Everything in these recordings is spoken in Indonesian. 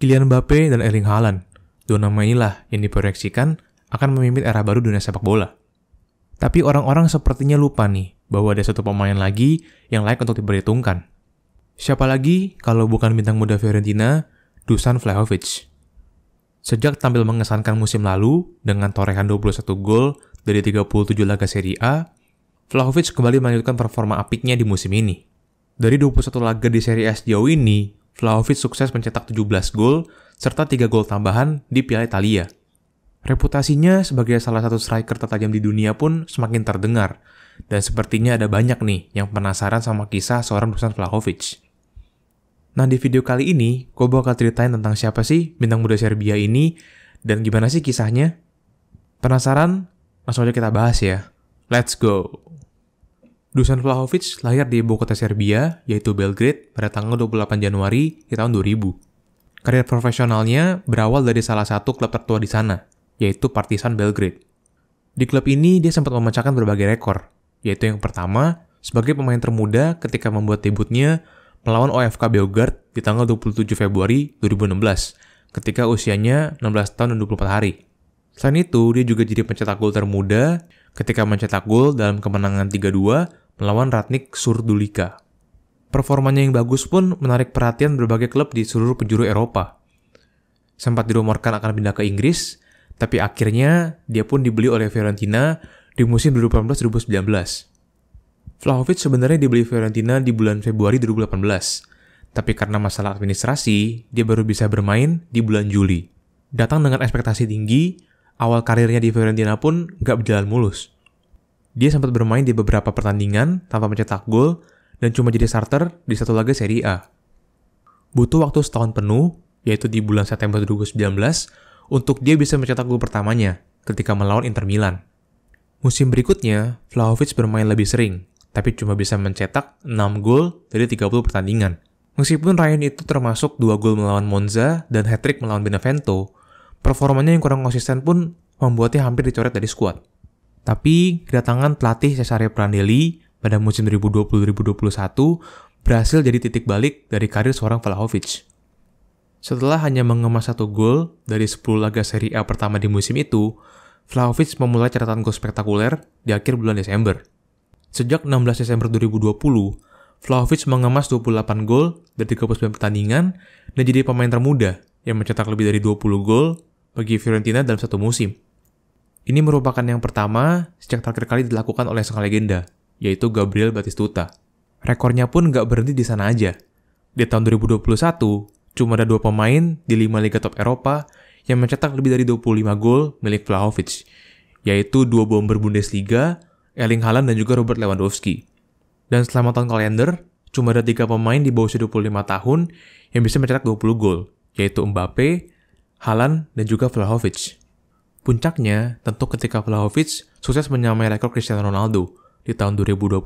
Kylian Mbappe dan Erling Haaland. Dua nama inilah yang diproyeksikan akan memimpin era baru dunia sepak bola. Tapi orang-orang sepertinya lupa nih bahwa ada satu pemain lagi yang layak untuk diperhitungkan. Siapa lagi kalau bukan bintang muda Fiorentina, Dusan Vlahovic. Sejak tampil mengesankan musim lalu dengan torehan 21 gol dari 37 laga Serie A, Vlahovic kembali melanjutkan performa apiknya di musim ini. Dari 21 laga di Serie A sejauh ini, Vlahovic sukses mencetak 17 gol serta 3 gol tambahan di Piala Italia. Reputasinya sebagai salah satu striker tertajam di dunia pun semakin terdengar, dan sepertinya ada banyak nih yang penasaran sama kisah seorang Dusan Vlahovic. Nah, di video kali ini, gue bakal ceritain tentang siapa sih bintang muda Serbia ini dan gimana sih kisahnya. Penasaran? Langsung aja kita bahas ya. Let's go! Dusan Vlahovic lahir di ibu kota Serbia, yaitu Belgrade, pada tanggal 28 Januari di tahun 2000. Karir profesionalnya berawal dari salah satu klub tertua di sana, yaitu Partizan Belgrade. Di klub ini, dia sempat memecahkan berbagai rekor, yaitu yang pertama, sebagai pemain termuda ketika membuat debutnya melawan OFK Beograd di tanggal 27 Februari 2016, ketika usianya 16 tahun dan 24 hari. Selain itu, dia juga jadi pencetak gol termuda ketika mencetak gol dalam kemenangan 3-2 melawan Ratnik Surdulica. Performanya yang bagus pun menarik perhatian berbagai klub di seluruh penjuru Eropa. Sempat dirumorkan akan pindah ke Inggris, tapi akhirnya dia pun dibeli oleh Fiorentina di musim 2018-2019. Vlahovic sebenarnya dibeli Fiorentina di bulan Februari 2018, tapi karena masalah administrasi, dia baru bisa bermain di bulan Juli. Datang dengan ekspektasi tinggi, awal karirnya di Fiorentina pun gak berjalan mulus. Dia sempat bermain di beberapa pertandingan tanpa mencetak gol dan cuma jadi starter di satu laga Serie A. Butuh waktu setahun penuh, yaitu di bulan September 2019, untuk dia bisa mencetak gol pertamanya ketika melawan Inter Milan. Musim berikutnya, Vlahovic bermain lebih sering, tapi cuma bisa mencetak 6 gol dari 30 pertandingan. Meskipun raihan itu termasuk 2 gol melawan Monza dan hat-trick melawan Benevento, performanya yang kurang konsisten pun membuatnya hampir dicoret dari skuad. Tapi, kedatangan pelatih Cesare Prandelli pada musim 2020-2021 berhasil jadi titik balik dari karir seorang Vlahovic. Setelah hanya mengemas 1 gol dari 10 laga Serie A pertama di musim itu, Vlahovic memulai catatan gol spektakuler di akhir bulan Desember. Sejak 16 Desember 2020, Vlahovic mengemas 28 gol dari 39 pertandingan dan jadi pemain termuda yang mencetak lebih dari 20 gol bagi Fiorentina dalam satu musim. Ini merupakan yang pertama sejak terakhir kali dilakukan oleh sang legenda, yaitu Gabriel Batistuta. Rekornya pun gak berhenti di sana aja. Di tahun 2021, cuma ada 2 pemain di 5 liga top Eropa yang mencetak lebih dari 25 gol milik Vlahovic, yaitu 2 bomber Bundesliga, Erling Haaland dan juga Robert Lewandowski. Dan selama tahun kalender, cuma ada 3 pemain di bawah usia 25 tahun yang bisa mencetak 20 gol, yaitu Mbappe, Haaland, dan juga Vlahovic. Puncaknya, tentu ketika Vlahovic sukses menyamai rekor Cristiano Ronaldo di tahun 2020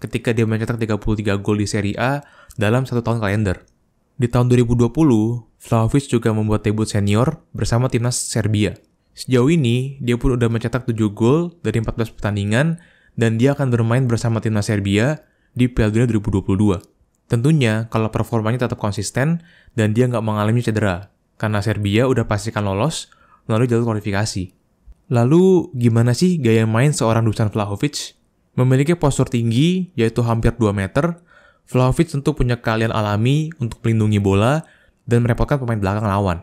ketika dia mencetak 33 gol di Serie A dalam 1 tahun kalender. Di tahun 2020, Vlahovic juga membuat debut senior bersama timnas Serbia. Sejauh ini, dia pun udah mencetak 7 gol dari 14 pertandingan dan dia akan bermain bersama timnas Serbia di Piala Dunia 2022. Tentunya, kalau performanya tetap konsisten dan dia nggak mengalami cedera, karena Serbia udah pastikan lolos melalui jalur kualifikasi. Lalu, gimana sih gaya main seorang Dusan Vlahovic? Memiliki postur tinggi, yaitu hampir 2 meter, Vlahovic tentu punya keahlian alami untuk melindungi bola dan merepotkan pemain belakang lawan.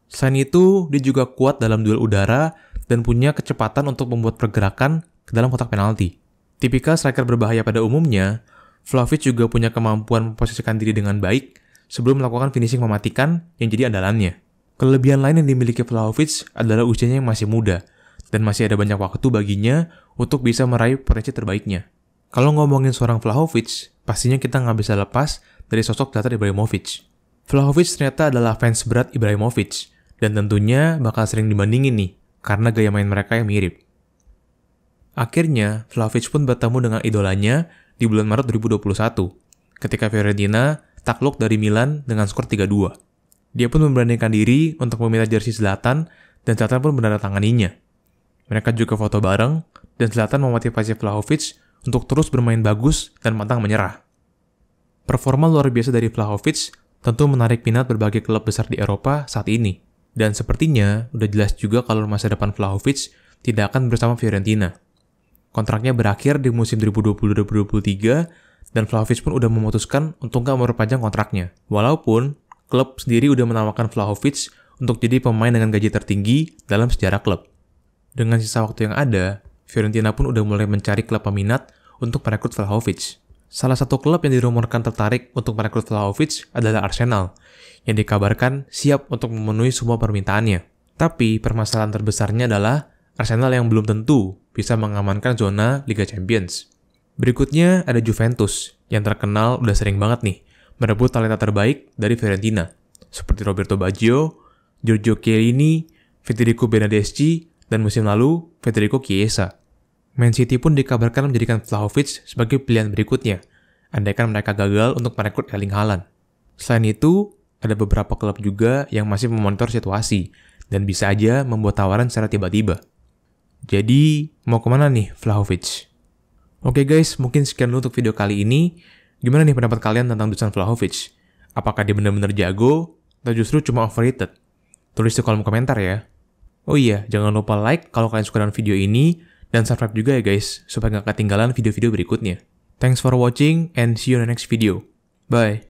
Selain itu, dia juga kuat dalam duel udara dan punya kecepatan untuk membuat pergerakan ke dalam kotak penalti. Tipikal striker berbahaya pada umumnya, Vlahovic juga punya kemampuan memposisikan diri dengan baik sebelum melakukan finishing mematikan yang jadi andalannya. Kelebihan lain yang dimiliki Vlahovic adalah usianya yang masih muda, dan masih ada banyak waktu baginya untuk bisa meraih potensi terbaiknya. Kalau ngomongin seorang Vlahovic, pastinya kita nggak bisa lepas dari sosok Zlatan Ibrahimovic. Vlahovic ternyata adalah fans berat Ibrahimovic, dan tentunya bakal sering dibandingin nih, karena gaya main mereka yang mirip. Akhirnya, Vlahovic pun bertemu dengan idolanya di bulan Maret 2021, ketika Fiorentina takluk dari Milan dengan skor 3-2. Dia pun memberanikan diri untuk meminta jersey Zlatan, dan Zlatan pun menandatanganinya. Mereka juga foto bareng, dan Zlatan memotivasi Vlahovic untuk terus bermain bagus dan pantang menyerah. Performa luar biasa dari Vlahovic tentu menarik minat berbagai klub besar di Eropa saat ini. Dan sepertinya udah jelas juga kalau masa depan Vlahovic tidak akan bersama Fiorentina. Kontraknya berakhir di musim 2020-2023 dan Vlahovic pun udah memutuskan untuk nggak memperpanjang kontraknya. Walaupun klub sendiri udah menawarkan Vlahovic untuk jadi pemain dengan gaji tertinggi dalam sejarah klub. Dengan sisa waktu yang ada, Fiorentina pun udah mulai mencari klub peminat untuk merekrut Vlahovic. Salah satu klub yang dirumorkan tertarik untuk merekrut Vlahovic adalah Arsenal, yang dikabarkan siap untuk memenuhi semua permintaannya. Tapi permasalahan terbesarnya adalah Arsenal yang belum tentu bisa mengamankan zona Liga Champions. Berikutnya ada Juventus, yang terkenal udah sering banget nih merebut talenta terbaik dari Fiorentina, seperti Roberto Baggio, Giorgio Chiellini, Federico Bernardeschi, dan musim lalu Federico Chiesa. Man City pun dikabarkan menjadikan Vlahovic sebagai pilihan berikutnya, andaikan mereka gagal untuk merekrut Erling Haaland. Selain itu, ada beberapa klub juga yang masih memonitor situasi, dan bisa aja membuat tawaran secara tiba-tiba. Jadi, mau kemana nih Vlahovic? Oke guys, mungkin sekian dulu untuk video kali ini. Gimana nih pendapat kalian tentang Dusan Vlahovic? Apakah dia benar-benar jago, atau justru cuma overrated? Tulis di kolom komentar ya. Oh iya, jangan lupa like kalau kalian suka dengan video ini, dan subscribe juga ya guys, supaya nggak ketinggalan video-video berikutnya. Thanks for watching and see you in the next video. Bye!